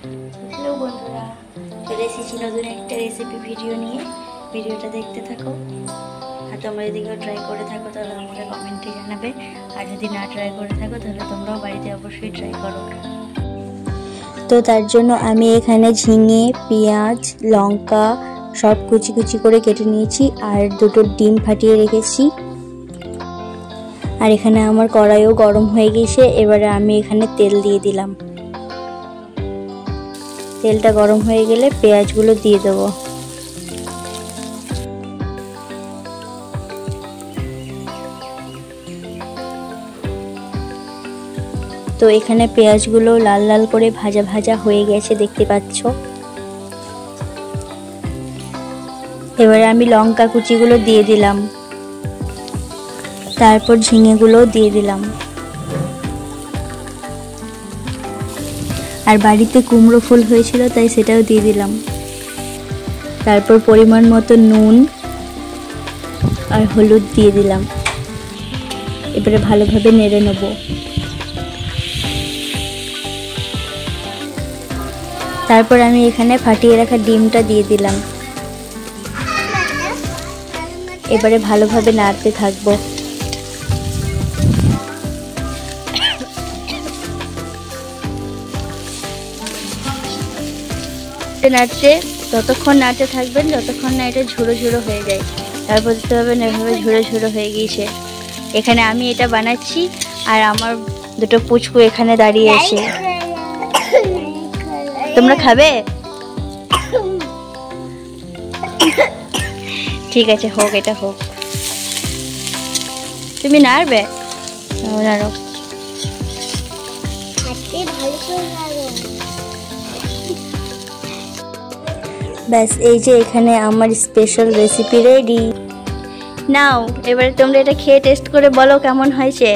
Hello বন্ধুরা, চলে এসেছি নতুন একটা রেসিপি ভিডিও নিয়ে। ভিডিওটা দেখতে থাকো। আর তোমরা যদি কেউ ট্রাই করে থাকো তাহলে আমাকে কমেন্টে জানাবে। আর যদি না ট্রাই করে থাকো তাহলে তোমরাও বাড়িতে অবশ্যই ট্রাই করো। তো তার জন্য আমি এখানে ঝিঙে, পেঁয়াজ, লঙ্কা সব কুচি কুচি করে কেটে নিয়েছি আর দুটো ডিম ফাটিয়ে রেখেছি। আর এখানে আমার কড়াইও গরম হয়ে গেছে। এবারে আমি এখানে তেল দিয়ে দিলাম। তেলটা গরম হয়ে গেলে পেঁয়াজগুলো দিয়ে দেবো। তো এখানে পেঁয়াজগুলো লাল লাল করে ভাজা ভাজা হয়ে গেছে, দেখতে পাচ্ছ। এবারে আমি লঙ্কা কুচিগুলো দিয়ে দিলাম, তারপর ঝিঙেগুলো দিয়ে দিলাম। আর বাড়িতে কুমড়ো ফুল হয়েছিল তাই সেটাও দিয়ে দিলাম। তারপর পরিমাণ মতো নুন আর হলুদ দিয়ে দিলাম। এবারে ভালোভাবে নেড়ে নেব। তারপর আমি এখানে ফাটিয়ে রাখা ডিমটা দিয়ে দিলাম। এবারে ভালোভাবে নাড়তে থাকবো। নাড়তে ততক্ষণ নাড়তে থাকবেন যতক্ষণ না এটা ঝুড়ো ঝুড়ো হয়ে যায়। তারপর দেখতে পাবেন এভাবে ঝুড়ো ঝুড়ো হয়ে গিয়েছে। এখানে আমি এটা বানাচ্ছি আর আমার দুটো পুচকু এখানে দাঁড়িয়ে আছে। তোমরা খাবে? ঠিক আছে, হোক, এটা হোক। তুমি নাড়বে? নাড়ো। ব্যাস, এই যে এখানে আমার স্পেশাল রেসিপি রেডি। নাও এবারে তোমরা এটা খেয়ে টেস্ট করে বলো কেমন হয়েছে।